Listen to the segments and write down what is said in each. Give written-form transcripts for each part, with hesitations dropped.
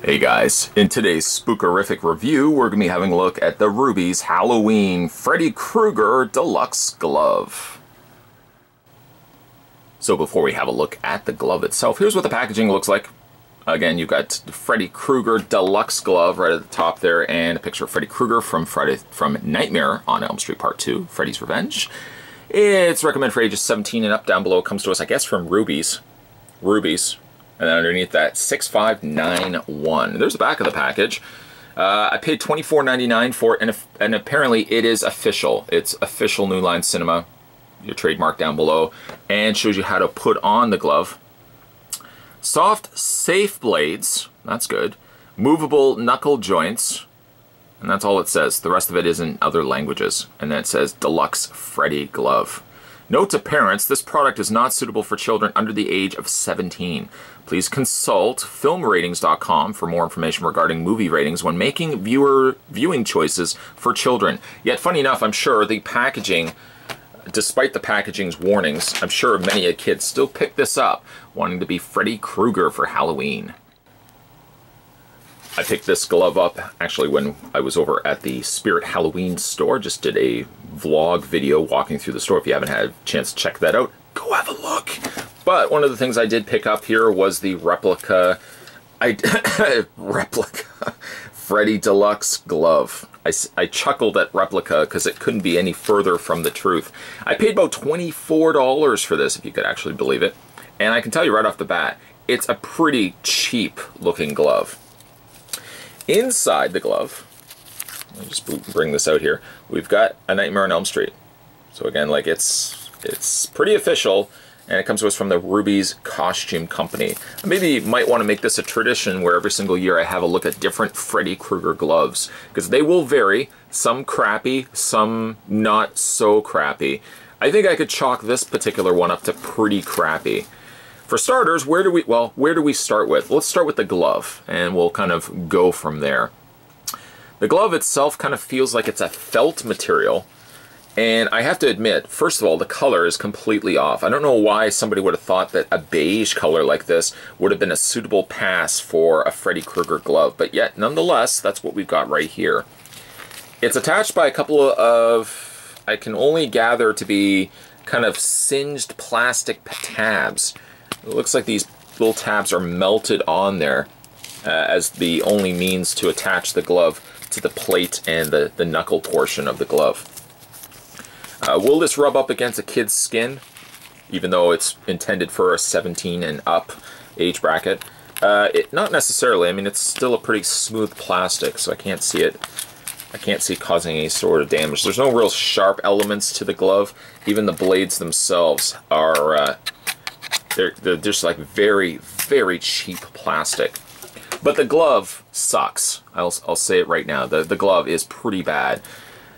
Hey guys, in today's spookerific review, we're going to be having a look at the Rubies Halloween Freddy Krueger Deluxe Glove. So before we have a look at the glove itself, here's what the packaging looks like. Again, you've got the Freddy Krueger Deluxe Glove right at the top there, and a picture of Freddy Krueger from Nightmare on Elm Street Part 2, Freddy's Revenge. It's recommended for ages 17 and up. Down below, it comes to us, I guess, from Rubies. And then underneath that, 6591. There's the back of the package. I paid $24.99 for it, and apparently it is official. It's official New Line Cinema. Your trademark down below, and shows you how to put on the glove. Soft, safe blades. That's good. Movable knuckle joints. And that's all it says. The rest of it is in other languages. And then it says Deluxe Freddy Glove. Note to parents, this product is not suitable for children under the age of 17. Please consult filmratings.com for more information regarding movie ratings when making viewing choices for children. Yet, funny enough, I'm sure the packaging, despite the packaging's warnings, I'm sure many kids still pick this up, wanting to be Freddy Krueger for Halloween. I picked this glove up actually when I was over at the Spirit Halloween store. Just did a vlog video walking through the store. If you haven't had a chance to check that out, go have a look. But one of the things I did pick up here was the replica Freddy Deluxe glove. I chuckled at replica because it couldn't be any further from the truth. I paid about $24 for this, if you could actually believe it. And I can tell you right off the bat, it's a pretty cheap looking glove. Inside the glove, let me just bring this out here, we've got A Nightmare on Elm Street. So again, like it's pretty official, and it comes to us from the Rubies Costume Company. Maybe you might want to make this a tradition where every single year I have a look at different Freddy Krueger gloves, because they will vary, some crappy, some not so crappy. I think I could chalk this particular one up to pretty crappy. For starters, where do we start with? Let's start with the glove, and we'll kind of go from there. The glove itself kind of feels like it's a felt material, and I have to admit, first of all, the color is completely off. I don't know why somebody would have thought that a beige color like this would have been a suitable pass for a Freddy Krueger glove, but yet, nonetheless, that's what we've got right here. It's attached by a couple of, I can only gather to be kind of singed plastic tabs. It looks like these little tabs are melted on there as the only means to attach the glove to the plate and the knuckle portion of the glove. Will this rub up against a kid's skin, even though it's intended for a 17 and up age bracket? Not necessarily. I mean, it's still a pretty smooth plastic, so I can't see it. I can't see causing any sort of damage. There's no real sharp elements to the glove. Even the blades themselves are they're just like very, very cheap plastic. But the glove sucks. I'll say it right now. The glove is pretty bad.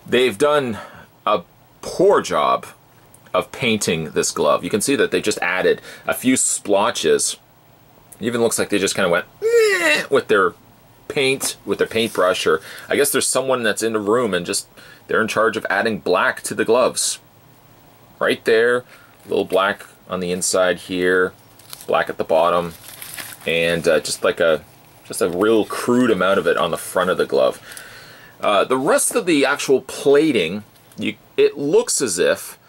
They've done a poor job of painting this glove. You can see that they just added a few splotches. It even looks like they just kind of went with their paintbrush, or I guess there's someone that's in the room and just they're in charge of adding black to the gloves. Right there, a little black on the inside here, black at the bottom, and just a real crude amount of it on the front of the glove. The rest of the actual plating, it looks as if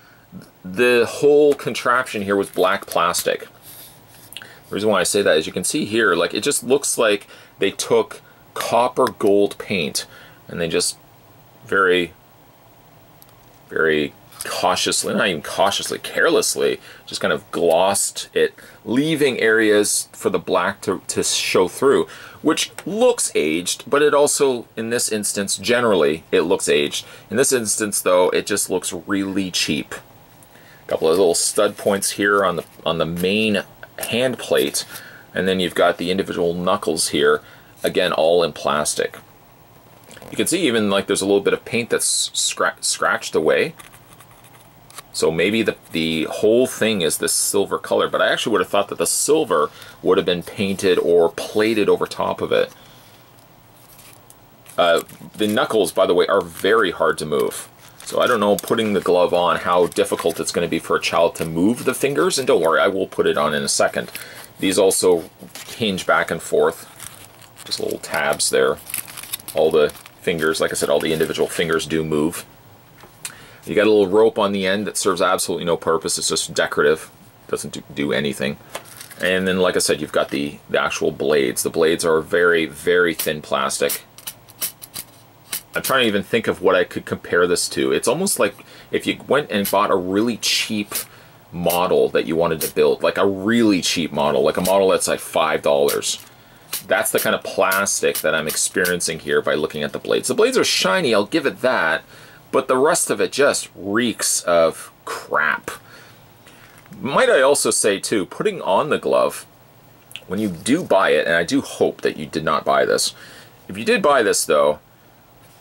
the whole contraption here was black plastic. The reason why I say that is you can see here, like it just looks like they took copper gold paint and they just very, very cautiously, not even cautiously, carelessly, just kind of glossed it, leaving areas for the black to show through, which looks aged, but it also, in this instance, generally, it looks aged. In this instance, though, it just looks really cheap. A couple of little stud points here on the main hand plate, and then you've got the individual knuckles here, again, all in plastic. You can see even like there's a little bit of paint that's scratched away. So maybe the whole thing is this silver color, but I actually would have thought that the silver would have been painted or plated over top of it. The knuckles, by the way, are very hard to move. So I don't know, putting the glove on, how difficult it's going to be for a child to move the fingers. And don't worry, I will put it on in a second. These also hinge back and forth. Just little tabs there. All the fingers, like I said, all the individual fingers do move. You got a little rope on the end that serves absolutely no purpose. It's just decorative. Doesn't do anything. And then, like I said, you've got the actual blades. The blades are very, very thin plastic. I'm trying to even think of what I could compare this to. It's almost like if you went and bought a really cheap model that you wanted to build, like a really cheap model, like a model that's like $5. That's the kind of plastic that I'm experiencing here by looking at the blades. The blades are shiny, I'll give it that, but the rest of it just reeks of crap. Might I also say too, putting on the glove, when you do buy it, and I do hope that you did not buy this, if you did buy this though,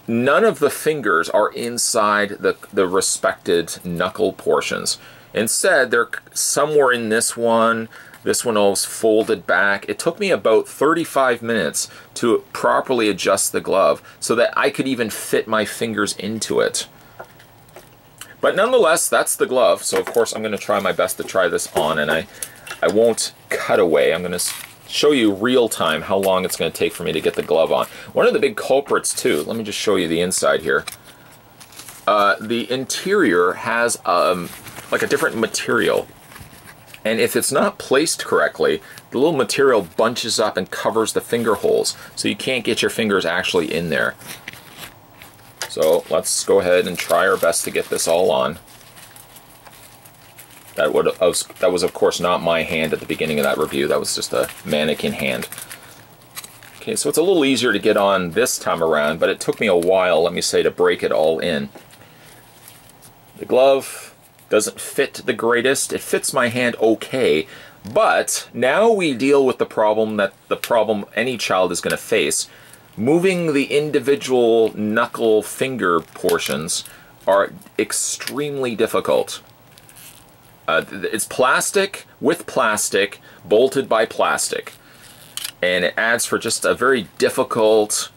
none of the fingers are inside the respected knuckle portions. Instead, they're somewhere in this one was folded back. It took me about 35 minutes to properly adjust the glove so that I could even fit my fingers into it. But nonetheless, that's the glove. So of course I'm going to try my best to try this on, and I won't cut away. I'm going to show you real time how long it's going to take for me to get the glove on. One of the big culprits too, let me just show you the inside here. The interior has like a different material. And if it's not placed correctly, the little material bunches up and covers the finger holes, so you can't get your fingers actually in there. So let's go ahead and try our best to get this all on. That was of course not my hand at the beginning of that review. That was just a mannequin hand. Okay, so it's a little easier to get on this time around, but it took me a while, let me say, to break it all in. The glove doesn't fit the greatest. It fits my hand okay, but now we deal with the problem any child is going to face. Moving the individual knuckle finger portions are extremely difficult. It's plastic with plastic, bolted by plastic, and it adds for just a very difficult.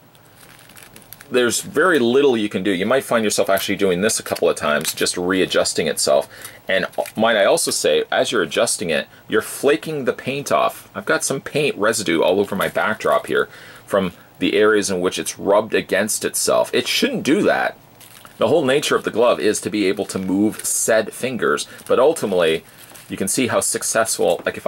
There's very little you can do. You might find yourself actually doing this a couple of times, just readjusting itself. And might I also say, as you're adjusting it, you're flaking the paint off. I've got some paint residue all over my backdrop here from the areas in which it's rubbed against itself. It shouldn't do that. The whole nature of the glove is to be able to move said fingers, but ultimately, you can see how successful, like if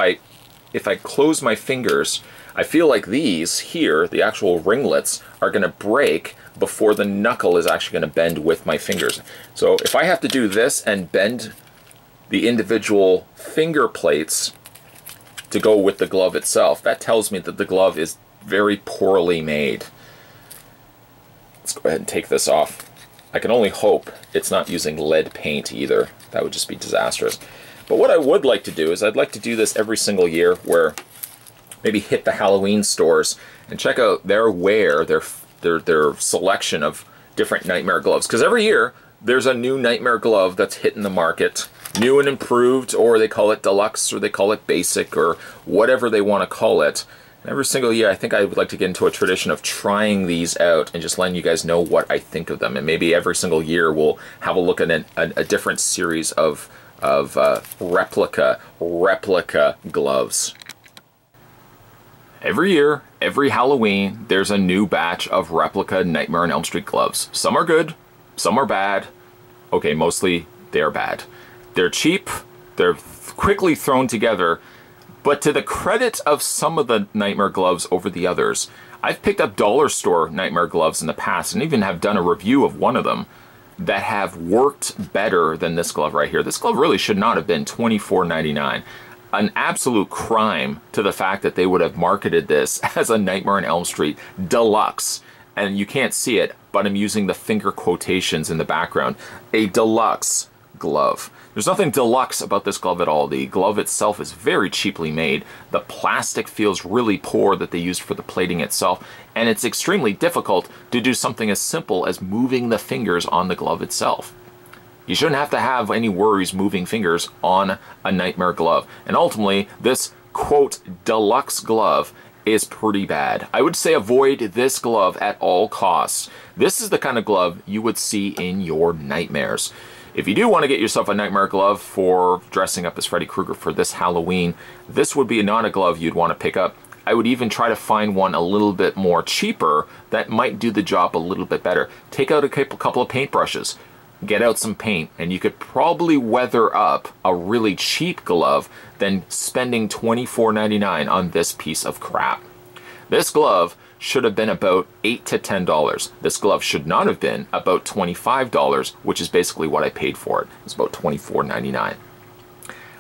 I close my fingers, I feel like these here, the actual ringlets, are going to break before the knuckle is actually going to bend with my fingers. So if I have to do this and bend the individual finger plates to go with the glove itself, that tells me that the glove is very poorly made. Let's go ahead and take this off. I can only hope it's not using lead paint either. That would just be disastrous. But what I would like to do is I'd like to do this every single year, where maybe hit the Halloween stores and check out their selection of different Nightmare gloves. Because every year there's a new Nightmare glove that's hitting the market, new and improved, or they call it deluxe, or they call it basic, or whatever they want to call it. And every single year I think I would like to get into a tradition of trying these out and just letting you guys know what I think of them. And maybe every single year we'll have a look at a different series of replica gloves. Every year, every Halloween, there's a new batch of replica Nightmare on Elm Street gloves. Some are good, some are bad. Okay, mostly they're bad. They're cheap, they're quickly thrown together, but to the credit of some of the Nightmare gloves over the others, I've picked up dollar store Nightmare gloves in the past and even have done a review of one of them that have worked better than this glove right here. This glove really should not have been $24.99. An absolute crime to the fact that they would have marketed this as a Nightmare on Elm Street Deluxe. And you can't see it, but I'm using the finger quotations in the background. A deluxe glove. There's nothing deluxe about this glove at all. The glove itself is very cheaply made. The plastic feels really poor that they used for the plating itself, and it's extremely difficult to do something as simple as moving the fingers on the glove itself. You shouldn't have to have any worries moving fingers on a Nightmare glove. And ultimately, this quote deluxe glove is pretty bad. I would say avoid this glove at all costs. This is the kind of glove you would see in your nightmares. If you do want to get yourself a Nightmare glove for dressing up as Freddy Krueger for this Halloween, this would be not a glove you'd want to pick up. I would even try to find one a little bit more cheaper that might do the job a little bit better. Take out a couple of paintbrushes, get out some paint, and you could probably weather up a really cheap glove than spending $24.99 on this piece of crap. This glove should have been about $8 to $10. This glove should not have been about $25, which is basically what I paid for it. It's about $24.99.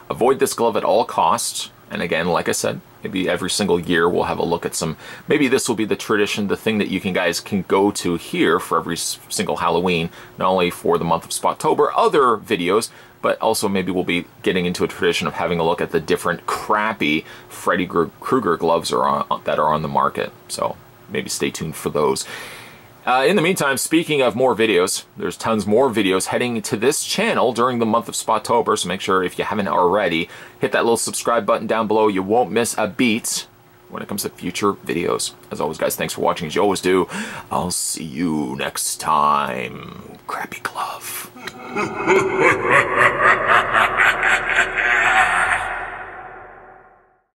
Avoid this glove at all costs. And again, like I said, maybe every single year we'll have a look at some, maybe this will be the tradition, the thing that you guys can go to here for every single Halloween, not only for the month of Spottober, other videos, but also maybe we'll be getting into a tradition of having a look at the different crappy Freddy Krueger gloves that are on the market. So maybe stay tuned for those. In the meantime, speaking of more videos, there's tons more videos heading to this channel during the month of Spottober, so make sure if you haven't already, hit that little subscribe button down below. You won't miss a beat when it comes to future videos. As always, guys, thanks for watching, as you always do. I'll see you next time. Crappy glove.